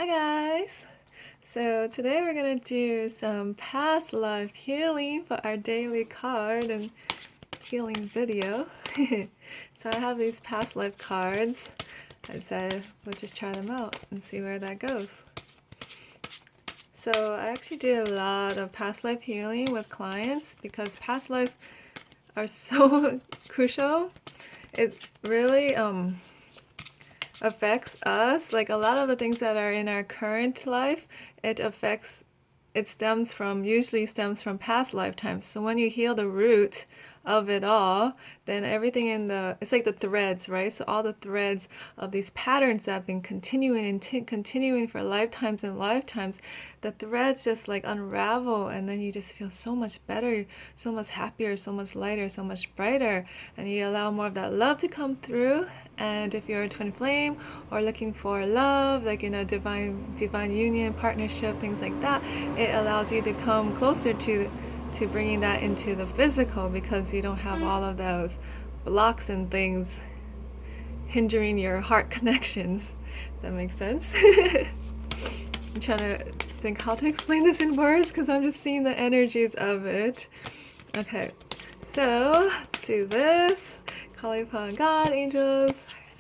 Hi guys! So today we're going to do some past life healing for our daily card and healing video. So I have these past life cards. I said we'll just try them out and see where that goes. So I actually do a lot of past life healing with clients because past life are so crucial. It really affects us. Like a lot of the things that are in our current life, usually stems from past lifetimes. So when you heal the root of it all, then everything it's like the threads, right? So all the threads of these patterns that have been continuing and continuing for lifetimes and lifetimes, the threads just like unravel, and then you just feel so much better, so much happier, so much lighter, so much brighter, and you allow more of that love to come through. And if you're a twin flame or looking for love, like in a divine union, partnership, things like that, it allows you to come closer to bringing that into the physical, because you don't have all of those blocks and things hindering your heart connections. That makes sense. I'm trying to think how to explain this in words because I'm just seeing the energies of it. Okay, so let's do this. Calling upon God, angels,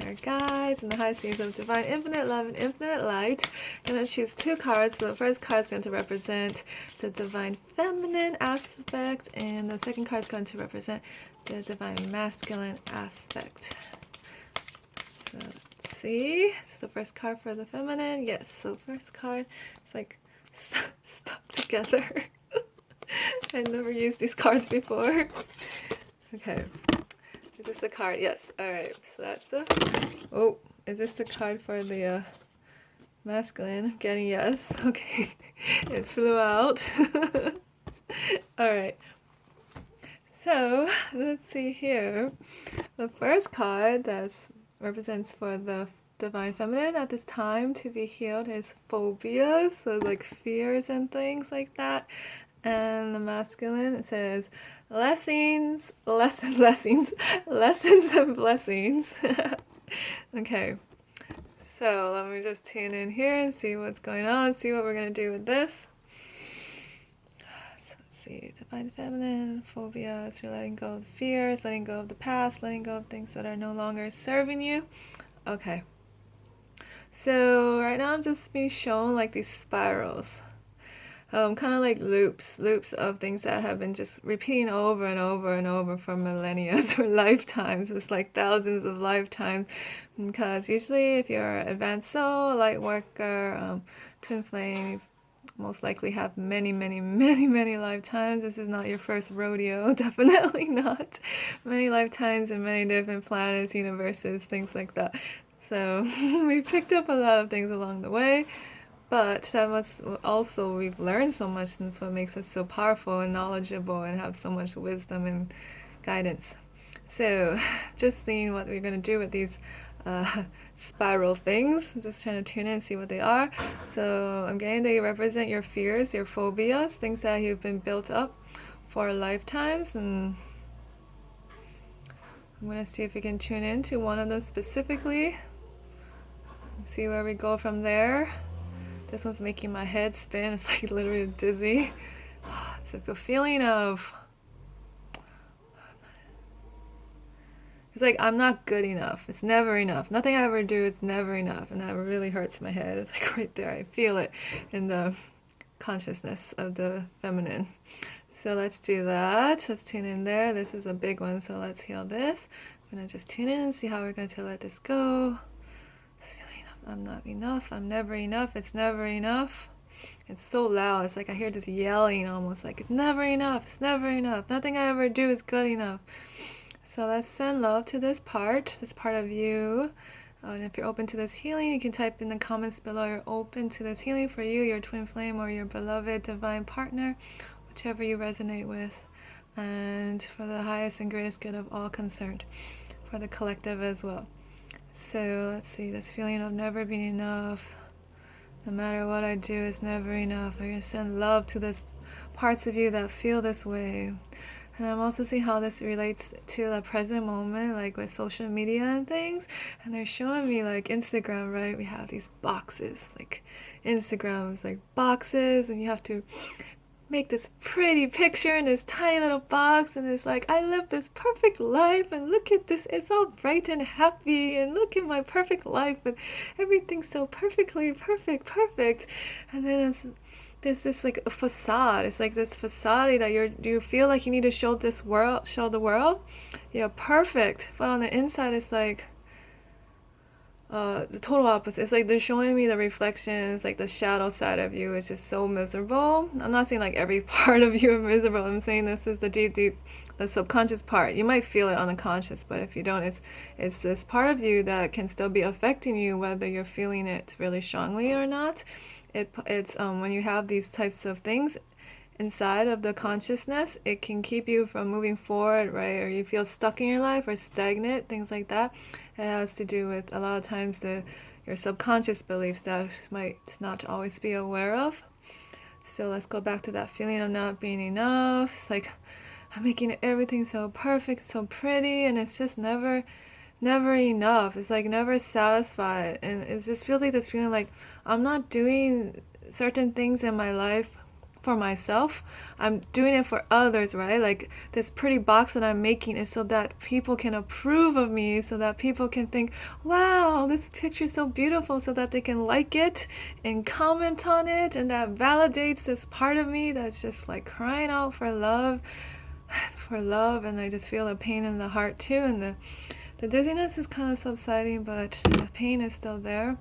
our guides, and the highest beings of divine infinite love and infinite light. I'm going to choose two cards. So the first card is going to represent the divine feminine aspect, and the second card is going to represent the divine masculine aspect. So let's see. This is the first card for the feminine. Yes, so first card, it's like stuck together. I never used these cards before. Okay. Is this the card? Yes. Alright. So that's the... Oh, is this the card for the masculine? I'm getting yes. Okay. It flew out. Alright. So, let's see here. The first card that represents for the divine feminine at this time to be healed is phobias, so like fears and things like that. And the masculine, it says lessons and blessings. Okay, so let me just tune in here and see what's going on, see what we're going to do with this. So let's see, divine feminine, phobia, so letting go of fears, letting go of the past, letting go of things that are no longer serving you. Okay, so right now I'm just being shown like these spirals. Kind of like loops of things that have been just repeating over and over and over for millennia or lifetimes. It's like thousands of lifetimes, because usually if you're an advanced soul, light worker, twin flame, you most likely have many lifetimes. This is not your first rodeo. Definitely not. Many lifetimes in many different planets, universes, things like that. So we picked up a lot of things along the way. But that was also, we've learned so much, and that's what makes us so powerful and knowledgeable and have so much wisdom and guidance. So just seeing what we're going to do with these spiral things. Just trying to tune in and see what they are. So I'm getting they represent your fears, your phobias, things that you've been built up for lifetimes. And I'm going to see if we can tune in to one of them specifically and see where we go from there. This one's making my head spin. It's like literally dizzy. It's like the feeling of... It's like I'm not good enough. It's never enough. Nothing I ever do is never enough. And that really hurts my head. It's like right there. I feel it in the consciousness of the feminine. So let's do that. Let's tune in there. This is a big one, so let's heal this. I'm going to just tune in and see how we're going to let this go. I'm not enough. I'm never enough. It's never enough. It's so loud. It's like I hear this yelling almost like it's never enough. It's never enough. Nothing I ever do is good enough. So let's send love to this part of you. And if you're open to this healing, you can type in the comments below you're open to this healing for you, your twin flame, or your beloved divine partner, whichever you resonate with. And for the highest and greatest good of all concerned, for the collective as well. So let's see, this feeling of never being enough. No matter what I do, it's never enough. I'm going to send love to this parts of you that feel this way. And I'm also seeing how this relates to the present moment, like with social media and things. And they're showing me like Instagram, right? We have these boxes, like Instagram is like boxes, and you have to make this pretty picture in this tiny little box, and it's like, I live this perfect life, and look at this, it's all bright and happy, and look at my perfect life, and everything's so perfectly perfect. And then there's this like a facade. It's like this facade that you feel like you need to show the world, you're perfect, but on the inside it's like the total opposite. It's like they're showing me the reflections, like the shadow side of you is just so miserable. I'm not saying like every part of you is miserable. I'm saying this is the deep, the subconscious part. You might feel it on the conscious, but if you don't, it's this part of you that can still be affecting you, whether you're feeling it really strongly or not. It's when you have these types of things inside of the consciousness, it can keep you from moving forward, right? Or you feel stuck in your life or stagnant, things like that. It has to do with a lot of times your subconscious beliefs that might not always be aware of. So let's go back to that feeling of not being enough. It's like I'm making everything so perfect, so pretty, and it's just never enough. It's like never satisfied, and it just feels like this feeling like I'm not doing certain things in my life for myself. I'm doing it for others, right? Like this pretty box that I'm making is so that people can approve of me, so that people can think, wow, this picture is so beautiful, so that they can like it and comment on it, and that validates this part of me that's just like crying out for love, and I just feel the pain in the heart too, and the dizziness is kind of subsiding, but the pain is still there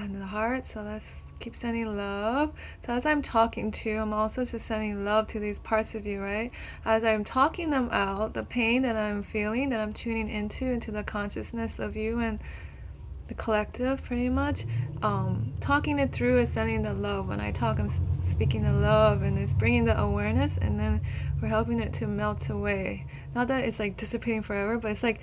in the heart. So let's keep sending love. So as I'm talking to, I'm also just sending love to these parts of you, right? As I'm talking them out, the pain that I'm feeling, that I'm tuning into the consciousness of you and the collective, pretty much. Talking it through is sending the love. When I talk, I'm speaking the love, and it's bringing the awareness, and then we're helping it to melt away. Not that it's like dissipating forever, but it's like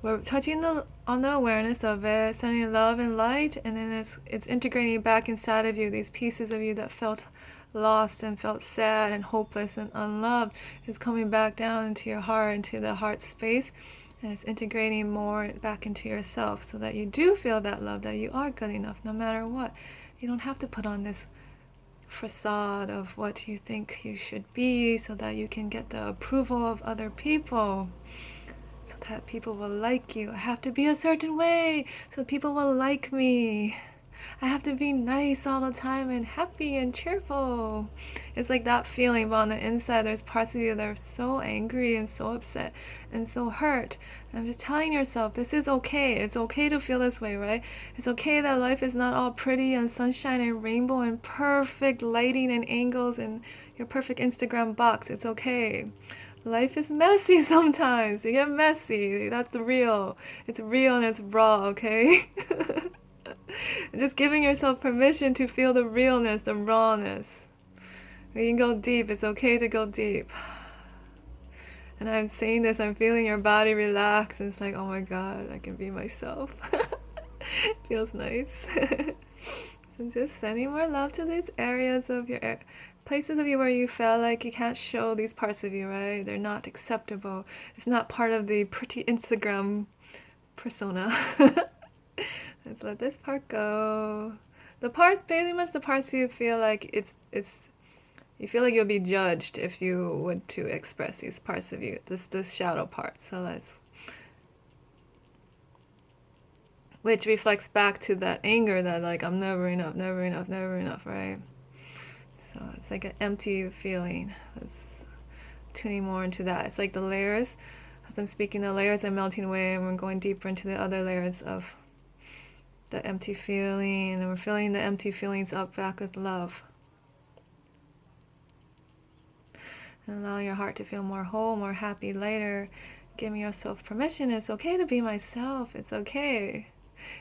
we're touching on the awareness of it, sending love and light, and then it's integrating back inside of you. These pieces of you that felt lost and felt sad and hopeless and unloved is coming back down into your heart, into the heart space, and it's integrating more back into yourself, so that you do feel that love, that you are good enough no matter what. You don't have to put on this facade of what you think you should be so that you can get the approval of other people, so that people will like you. I have to be a certain way so people will like me. I have to be nice all the time and happy and cheerful. It's like that feeling, but on the inside there's parts of you that are so angry and so upset and so hurt. And I'm just telling yourself, this is okay. It's okay to feel this way, right? It's okay that life is not all pretty and sunshine and rainbow and perfect lighting and angles and your perfect Instagram box. It's okay. Life is messy sometimes. You get messy. That's real. It's real and it's raw, okay? Just giving yourself permission to feel the realness, the rawness. We can go deep. It's okay to go deep. And I'm saying this, I'm feeling your body relax, and it's like, oh my god, I can be myself. Feels nice. So just sending more love to these areas of your places of you where you feel like you can't show these parts of you, right? They're not acceptable. It's not part of the pretty Instagram persona. Let's let this part go. The parts, pretty much the parts you feel like you feel like you'll be judged if you would to express these parts of you. This shadow part. So let's, which reflects back to that anger that like I'm never enough, right? So it's like an empty feeling. It's tuning more into that. It's like the layers. As I'm speaking, the layers are melting away, and we're going deeper into the other layers of the empty feeling, and we're filling the empty feelings up back with love. And allowing your heart to feel more whole, more happy, lighter. Giving yourself permission. It's okay to be myself. It's okay.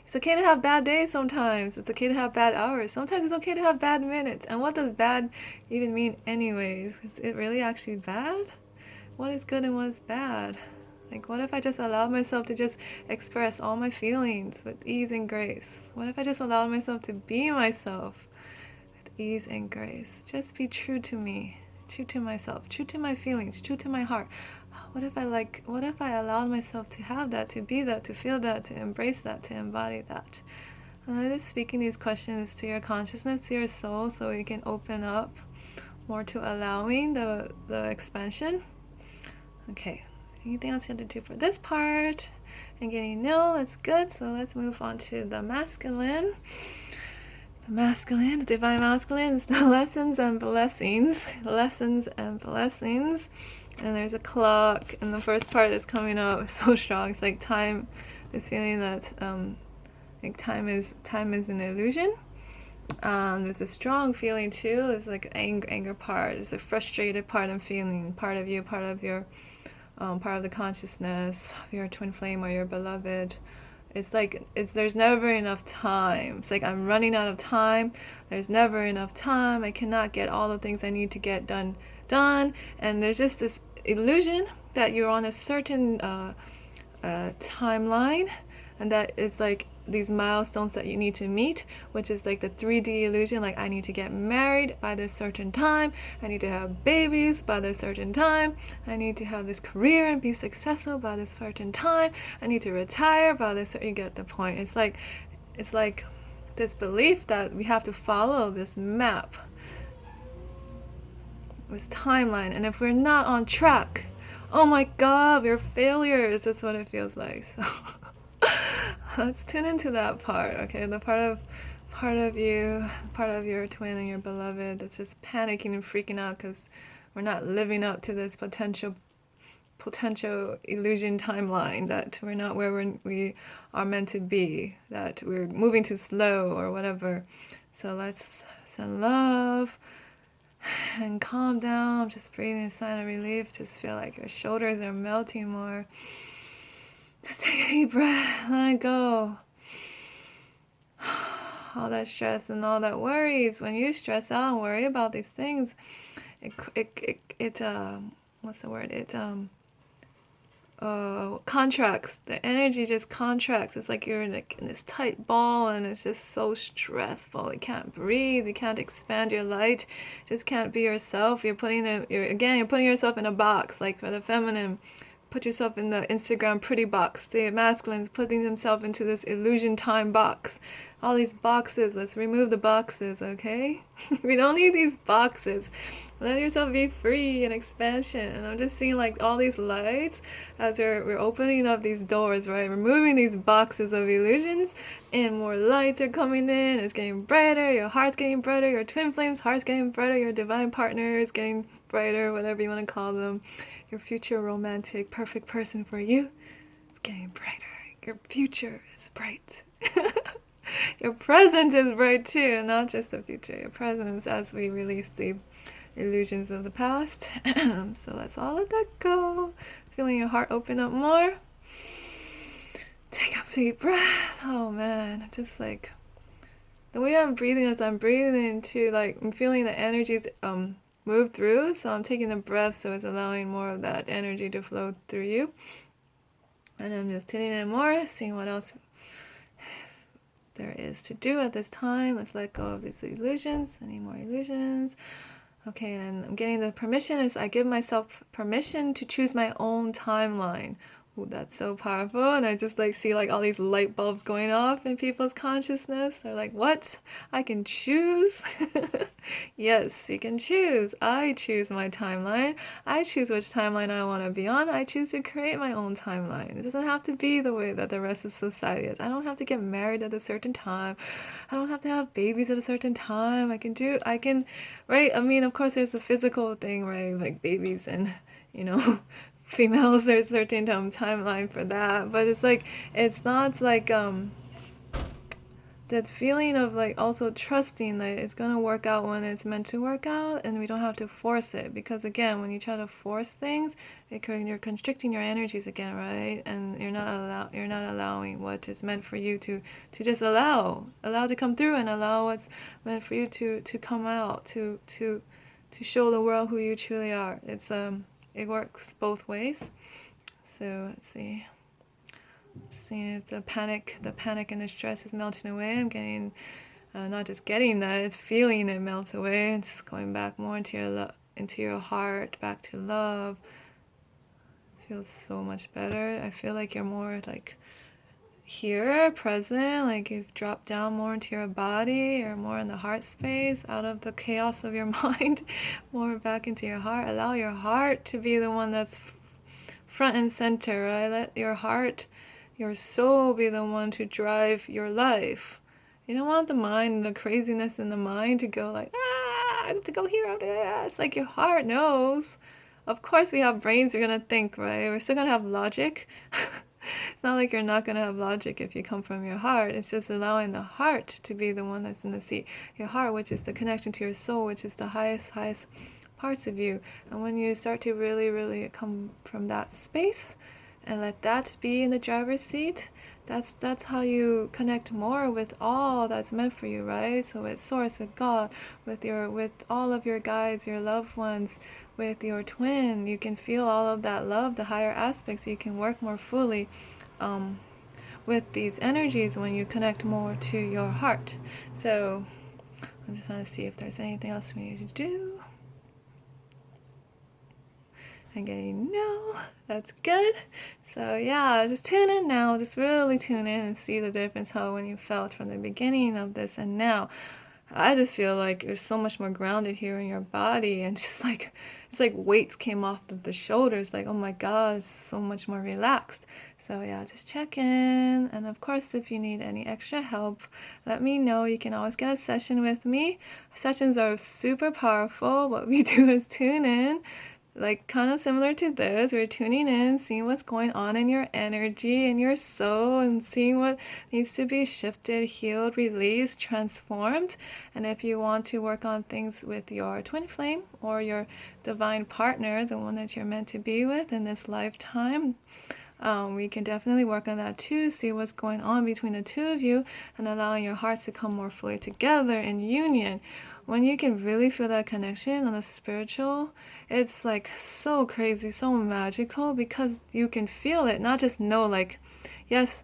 It's okay to have bad days sometimes. It's okay to have bad hours. Sometimes it's okay to have bad minutes. And what does bad even mean anyways? Is it really actually bad? What is good and what is bad? Like, what if I just allowed myself to just express all my feelings with ease and grace? What if I just allowed myself to be myself with ease and grace? Just be true to me. true to myself, true to my feelings, true to my heart. What if I allowed myself to have that, to be that, to feel that, to embrace that, to embody that? And I'm just speaking these questions to your consciousness, to your soul, so you can open up more to allowing the expansion. Okay, anything else you have to do for this part? And getting no, that's good. So let's move on to the masculine. The masculine, the divine masculine is the lessons and blessings. Lessons and blessings. And there's a clock, and the first part is coming up so strong. It's like time, this feeling that like time is an illusion. There's a strong feeling too. There's like anger part. There's a frustrated part and feeling, part of you, part of your part of the consciousness of your twin flame or your beloved. It's like there's never enough time. It's like I'm running out of time. There's never enough time. I cannot get all the things I need to get done. And there's just this illusion that you're on a certain timeline, and that it's like these milestones that you need to meet, which is like the 3D illusion. Like, I need to get married by this certain time, I need to have babies by this certain time, I need to have this career and be successful by this certain time, I need to retire by this. You get the point. It's like this belief that we have to follow this map, this timeline, and if we're not on track, oh my god, we're failures. That's what it feels like. So let's tune into that part, okay? The part of you, part of your twin and your beloved that's just panicking and freaking out because we're not living up to this potential illusion timeline, that we're not where we are meant to be, that we're moving too slow or whatever. So let's send love and calm down. Just breathing a sign of relief. Just feel like your shoulders are melting more. Just take a deep breath, let it go. All that stress and all that worries. When you stress out and worry about these things, it what's the word? It contracts. The energy just contracts. It's like you're in this tight ball, and it's just so stressful. You can't breathe. You can't expand your light. You just can't be yourself. You're putting yourself in a box. Like for the feminine, put yourself in the Instagram pretty box. The masculine is putting himself into this illusion time box. All these boxes. Let's remove the boxes, okay? We don't need these boxes. Let yourself be free and expansion. And I'm just seeing like all these lights as we're opening up these doors, right? Removing these boxes of illusions, and more lights are coming in. It's getting brighter. Your heart's getting brighter. Your twin flame's heart's getting brighter. Your divine partner is getting brighter, whatever you want to call them. Your future romantic perfect person for you is getting brighter. Your future is bright. Your present is bright too, not just the future. Your present, as we release the illusions of the past. So let's all let that go. Feeling your heart open up more. Take a deep breath. Oh man, just like the way I'm breathing is I'm breathing into, like, I'm feeling the energies move through. So I'm taking the breath, so it's allowing more of that energy to flow through you. And I'm just tuning in more, seeing what else there is to do at this time. Let's let go of these illusions. Any more illusions? Okay, and I'm getting the permission. I give myself permission to choose my own timeline. Ooh, that's so powerful. And I just like see like all these light bulbs going off in people's consciousness. They're like, what? I can choose? Yes, you can choose. I choose my timeline. I choose which timeline I want to be on. I choose to create my own timeline. It doesn't have to be the way that the rest of society is. I don't have to get married at a certain time. I don't have to have babies at a certain time. Right? I mean, of course, there's the physical thing, right? Like babies and, females, there's a certain timeline for that. But it's not like, that feeling of like also trusting that it's going to work out when it's meant to work out, and we don't have to force it. Because again, when you try to force things, you're constricting your energies again, right? And you're not allowing what is meant for you to just allow to come through, and allow what's meant for you to come out, to show the world who you truly are. It works both ways. So let's see. Seeing if the panic and the stress is melting away. I'm getting, not just getting that, it's feeling it melt away. It's going back more into into your heart, back to love. Feels so much better. I feel like you're more like here, present, like you've dropped down more into your body, or more in the heart space, out of the chaos of your mind, more back into your heart. Allow your heart to be the one that's front and center, right? Let your heart, your soul be the one to drive your life. You don't want the mind and the craziness in the mind to go like, to go here, it's like your heart knows. Of course we have brains, we're gonna think, right? We're still gonna have logic. It's not like you're not gonna have logic if you come from your heart. It's just allowing the heart to be the one that's in the seat. Your heart, which is the connection to your soul, which is the highest parts of you. And when you start to really come from that space and let that be in the driver's seat, that's how you connect more with all that's meant for you, right? So with source, with God, with all of your guides, your loved ones, with your twin, you can feel all of that love, the higher aspects. You can work more fully with these energies when you connect more to your heart. So I'm just going to see if there's anything else we need to do. Again, no, that's good. So yeah, just tune in now. Just really tune in and see the difference how when you felt from the beginning of this and now. I just feel like you're so much more grounded here in your body, and just like it's like weights came off of the shoulders. Like, oh my God, it's so much more relaxed. So yeah, just check in. And of course, if you need any extra help, let me know. You can always get a session with me. Sessions are super powerful. What we do is tune in, like kind of similar to this. We're tuning in, seeing what's going on in your energy, in your soul, and seeing what needs to be shifted, healed, released, transformed. And if you want to work on things with your twin flame or your divine partner, the one that you're meant to be with in this lifetime, we can definitely work on that too, see what's going on between the two of you, and allowing your hearts to come more fully together in union. When you can really feel that connection on the spiritual, it's like so crazy, so magical, because you can feel it, not just know like, yes,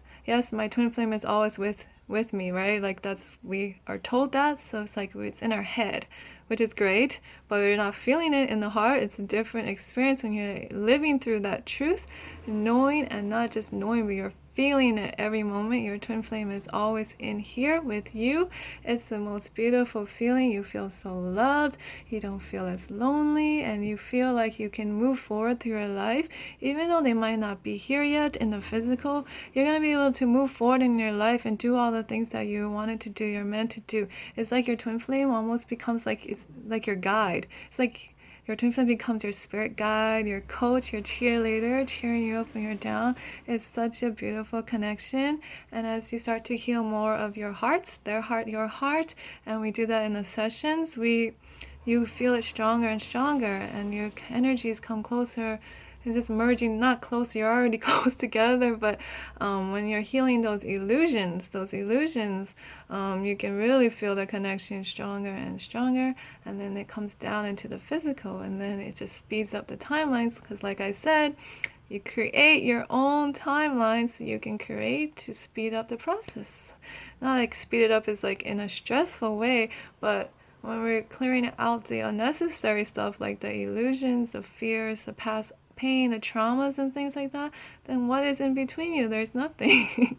my twin flame is always with me, right? Like we are told that, so it's like it's in our head, which is great, but you're not feeling it in the heart. It's a different experience when you're living through that truth, knowing, and not just knowing, but you're feeling it every moment. Your twin flame is always in here with you. It's the most beautiful feeling. You feel so loved. You don't feel as lonely, and you feel like you can move forward through your life. Even though they might not be here yet in the physical, you're going to be able to move forward in your life and do all the things that you wanted to do, you're meant to do. It's like your twin flame almost becomes like, it's like your guide. It's like your twin flame becomes your spirit guide, your coach, your cheerleader, cheering you up when you're down. It's such a beautiful connection. And as you start to heal more of your hearts, their heart, your heart, and we do that in the sessions, you feel it stronger and stronger, and your energies come closer and just merging, not closer, you're already close together, but when you're healing those illusions, you can really feel the connection stronger and stronger, and then it comes down into the physical, and then it just speeds up the timelines, because like I said, you create your own timeline, so you can create to speed up the process. Not like speed it up is like in a stressful way, but when we're clearing out the unnecessary stuff, like the illusions, the fears, the past pain, the traumas and things like that, then what is in between you? There's nothing.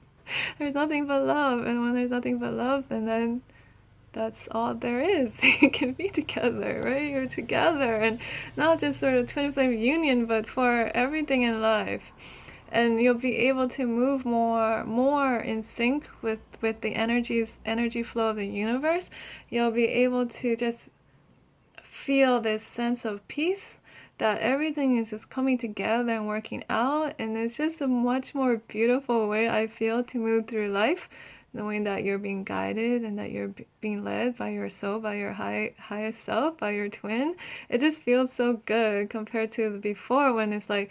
There's nothing but love. And when there's nothing but love, and then that's all there is. You can be together, right? You're together, and not just sort of twin flame union, but for everything in life. And you'll be able to move more in sync with the energy flow of the universe. You'll be able to just feel this sense of peace, that everything is just coming together and working out, and it's just a much more beautiful way, I feel, to move through life, knowing that you're being guided and that you're being led by your soul, by your highest self, by your twin. It just feels so good compared to before, when it's like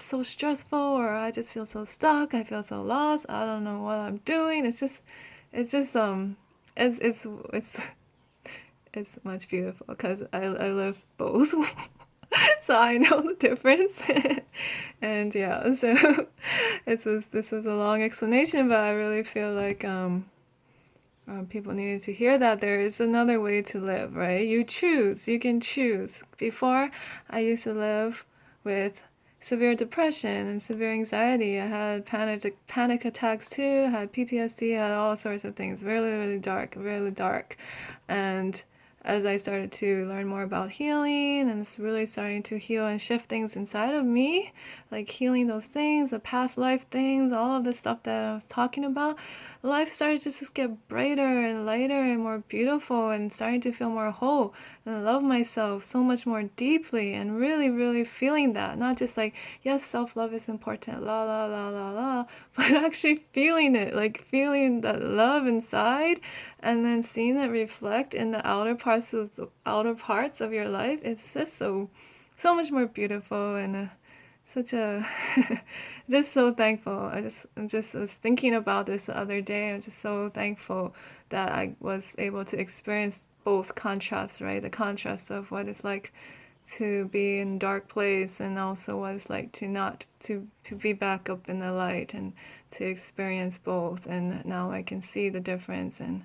so stressful, or I just feel so stuck, I feel so lost, I don't know what I'm doing. It's much beautiful, because I live both. So I know the difference. And yeah, so this was a long explanation, but I really feel like People needed to hear that there is another way to live, right? You choose. You can choose. Before, I used to live with severe depression and severe anxiety. I had panic attacks too. I had PTSD. I had all sorts of things. Really, really dark. Really dark. And as I started to learn more about healing and it's really starting to heal and shift things inside of me, like healing those things, the past life things, all of the stuff that I was talking about, life started to just get brighter and lighter and more beautiful and starting to feel more whole and love myself so much more deeply and really, really feeling that. Not just like, yes, self-love is important, la la la la la, but actually feeling it, like feeling that love inside and then seeing it reflect in the outer parts of your life. It's just so much more beautiful and such a just so thankful. I was thinking about this the other day. I'm just so thankful that I was able to experience both contrasts, right? The contrast of what it's like to be in a dark place and also what it's like to not to be back up in the light and to experience both. And now I can see the difference and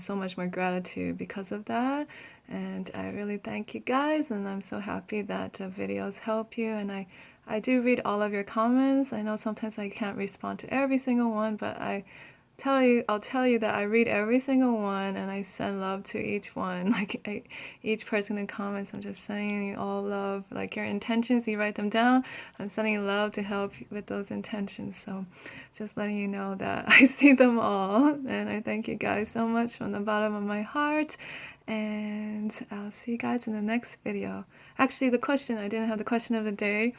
so much more gratitude because of that. And I really thank you guys, and I'm so happy that videos help you. And I do read all of your comments. I know sometimes I can't respond to every single one, but I'll tell you that I read every single one and I send love to each one. Like each person in comments, I'm just sending you all love. Like your intentions, you write them down. I'm sending love to help with those intentions. So just letting you know that I see them all. And I thank you guys so much from the bottom of my heart. And I'll see you guys in the next video. Actually, I didn't have the question of the day.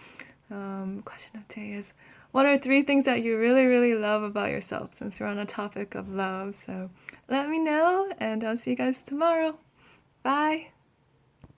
Question of the day is, what are 3 things that you really, really love about yourself, since we're on a topic of love? So let me know, and I'll see you guys tomorrow. Bye.